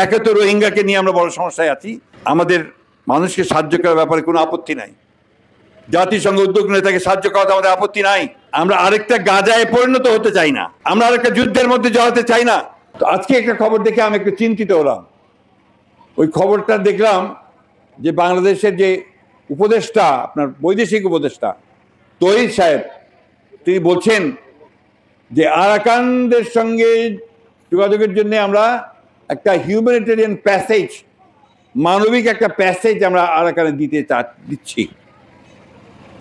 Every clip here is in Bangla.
একে তো রোহিঙ্গাকে নিয়ে আমরা বড় সমস্যায় আছি, আমাদের মানুষকে সাহায্য করার ব্যাপারে কোনো আপত্তি নাই, জাতিসংঘ উদ্যোগ নিয়ে তাকে সাহায্য করাতে আমাদের আপত্তি নাই। আমরা আরেকটা গাজায় পরিণত হতে চাই না, আমরা আরেকটা যুদ্ধের মধ্যে জড়াতে চাই না। তো আজকে একটা খবর দেখে আমি একটু চিন্তিত হলাম। ওই খবরটা দেখলাম যে বাংলাদেশের যে উপদেষ্টা, আপনার বৈদেশিক উপদেষ্টা তহিদ সাহেব, তিনি বলছেন যে আরাকানদের সঙ্গে যোগাযোগের জন্য আমরা একটা হিউম্যানিটেরিয়ান প্যাসেজ, মানবিক একটা প্যাসেজ আমরা আরাকানে দিচ্ছি।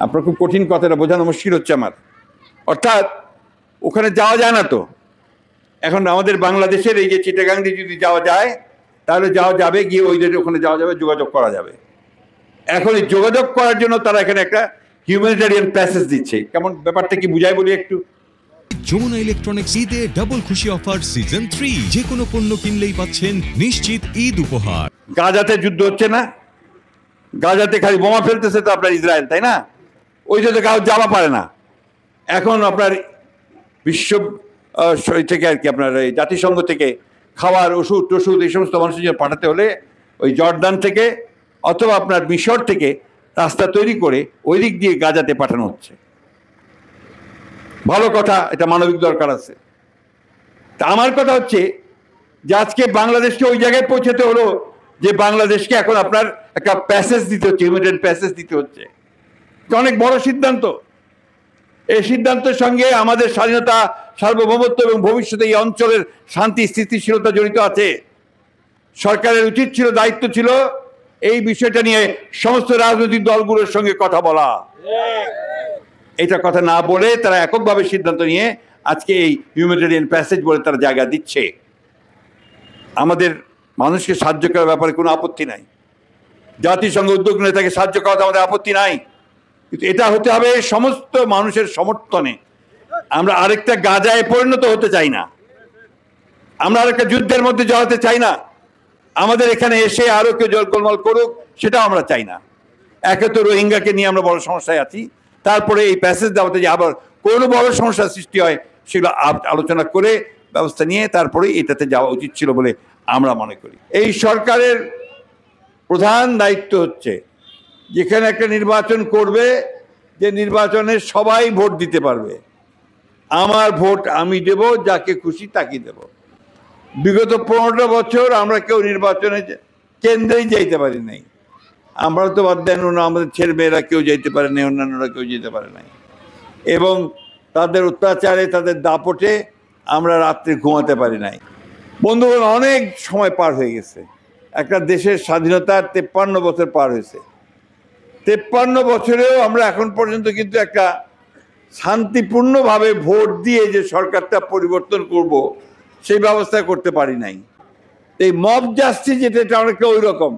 আপনার খুব কঠিন কথাটা বোঝানো মুশকিল হচ্ছে আমার। অর্থাৎ ওখানে যাওয়া যায় না তো, এখন আমাদের বাংলাদেশের এই যে চিটাগাং দিয়ে যদি যাওয়া যায় তাহলে যাওয়া যাবে, গিয়ে ওইদের ওখানে যাওয়া যাবে, যোগাযোগ করা যাবে। এখন এই যোগাযোগ করার জন্য তারা এখানে একটা হিউম্যানিটেরিয়ান প্যাসেজ দিচ্ছে। কেমন ব্যাপারটা কি বুঝাই বলি একটু। যমুনা ইলেকট্রনিক্স ঈদে ডাবল খুশি অফার সিজন 3, যে কোনো পণ্য কিনলেই পাচ্ছেন নিশ্চিত ঈদ উপহার। গাজাতে যুদ্ধ হচ্ছে না, গাজাতে খালি বোমা ফেলতেছে তো আপনার ইসরায়েল, তাই না? ওই জন্য কাউ যাওয়া পারে না। এখন আপনার বিশ্ব থেকে আর কি আপনার এই জাতিসংঘ থেকে খাবার, ওষুধ টষুধ এই সমস্ত মানুষের জন্য পাঠাতে হলে ওই জর্দান থেকে অথবা আপনার মিশর থেকে রাস্তা তৈরি করে ওই দিক দিয়ে গাজাতে পাঠানো হচ্ছে। ভালো কথা, এটা মানবিক দরকার আছে। তা আমার কথা হচ্ছে যে আজকে বাংলাদেশকে ওই জায়গায় পৌঁছাতে হলো যে বাংলাদেশকে এখন আপনার একটা প্যাসেজ দিতে হচ্ছে, হিউম্যানিটেরিয়ান প্যাসেজ দিতে হচ্ছে। এটা অনেক বড় সিদ্ধান্ত। এই সিদ্ধান্তের সঙ্গে আমাদের স্বাধীনতা, সার্বভৌমত্ব এবং ভবিষ্যতে এই অঞ্চলের শান্তি স্থিতিশীলতা জড়িত আছে। সরকারের উচিত ছিল, দায়িত্ব ছিল এই বিষয়টা নিয়ে সমস্ত রাজনৈতিক দলগুলোর সঙ্গে কথা বলা। এটা কথা না বলে তারা এককভাবে সিদ্ধান্ত নিয়ে আজকে এই হিউম্যানিটেরিয়ান প্যাসেজ বলে তারা জায়গা দিচ্ছে। আমাদের মানুষকে সাহায্য করার ব্যাপারে কোনো আপত্তি নাই, জাতিসংঘ উদ্যোগ নিয়ে তাকে সাহায্য করাতে আমাদের আপত্তি নাই, কিন্তু এটা হতে হবে সমস্ত মানুষের সমর্থনে। আমরা আরেকটা গাজায় পরিণত হতে চাই না, আমরা আরেকটা যুদ্ধের মধ্যে জড়াতে চাই না। আমাদের এখানে এসে আরো কেউ গোলমাল করুক সেটাও আমরা চাই না। একে তো রোহিঙ্গাকে নিয়ে আমরা বড় সমস্যায় আছি, তারপরে এই প্যাসেজ দেওয়াতে যে আবার কোনো বড় সমস্যার সৃষ্টি হয় সেগুলো আলোচনা করে ব্যবস্থা নিয়ে তারপরে এটাতে যাওয়া উচিত ছিল বলে আমরা মনে করি। এই সরকারের প্রধান দায়িত্ব হচ্ছে যেখানে একটা নির্বাচন করবে, যে নির্বাচনে সবাই ভোট দিতে পারবে। আমার ভোট আমি দেব, যাকে খুশি তাকে দেব। বিগত 15টা বছর আমরা কেউ নির্বাচনে কেন্দ্রেই যাইতে পারি নাই। আমরা তো বাদ দেন, আমাদের ছেলেমেয়েরা কেউ যেতে পারে নাই, অন্যান্যরা কেউ যেতে পারে নাই। এবং তাদের অত্যাচারে, তাদের দাপটে আমরা রাত্রে ঘুমাতে পারি নাই। বন্ধুগণ, অনেক সময় পার হয়ে গেছে। একটা দেশের স্বাধীনতার 53 বছর পার হয়েছে। 53 বছরেও আমরা এখন পর্যন্ত কিন্তু একটা শান্তিপূর্ণভাবে ভোট দিয়ে যে সরকারটা পরিবর্তন করব সেই ব্যবস্থা করতে পারি নাই। এই মব জাস্টিস যেটা অনেকটা ওই রকম,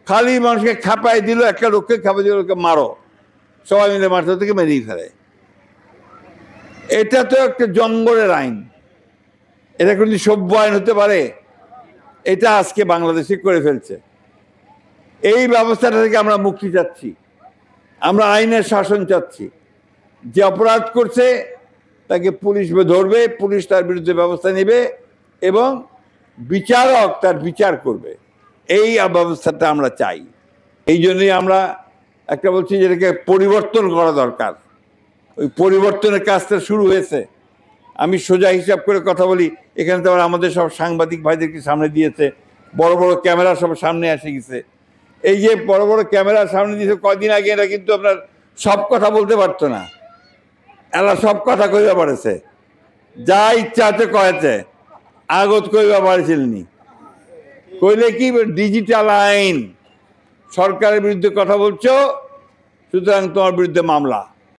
খালি মানুষকে খাপাই দিল, একটা লোককে খাপাই দিল, লোককে মারো, সবাই মিলে মারতে থেকে মেরেই ফেলে। এটা তো একটা জঙ্গলের আইন, এটা কিন্তু সভ্য আইন হতে পারে? এটা আজকে বাংলাদেশে করে ফেলছে। এই ব্যবস্থাটা থেকে আমরা মুক্তি চাচ্ছি, আমরা আইনের শাসন চাচ্ছি। যে অপরাধ করছে তাকে পুলিশ ধরবে, পুলিশ তার বিরুদ্ধে ব্যবস্থা নেবে এবং বিচারক তার বিচার করবে। এই ব্যবস্থাটা আমরা চাই। এই জন্যই আমরা একটা বলছি যেটাকে পরিবর্তন করা দরকার। ওই পরিবর্তনের কাজটা শুরু হয়েছে। আমি সোজা হিসাব করে কথা বলি, এখানে তো আমাদের সব সাংবাদিক ভাইদেরকে সামনে দিয়েছে, বড় বড় ক্যামেরা সব সামনে এসে গেছে। এই যে বড় বড় ক্যামেরা সামনে দিয়েছে, কয়দিন আগে এরা কিন্তু আপনার সব কথা বলতে পারতো না, এরা সব কথা কইবা পারেছে, যা ইচ্ছা আছে কয়েছে, আগত কইবা পারেছিলেনি। কইলে কি ডিজিটাল আইন, সরকারের বিরুদ্ধে কথা বলছো, সুতরাং তোমার বিরুদ্ধে মামলা।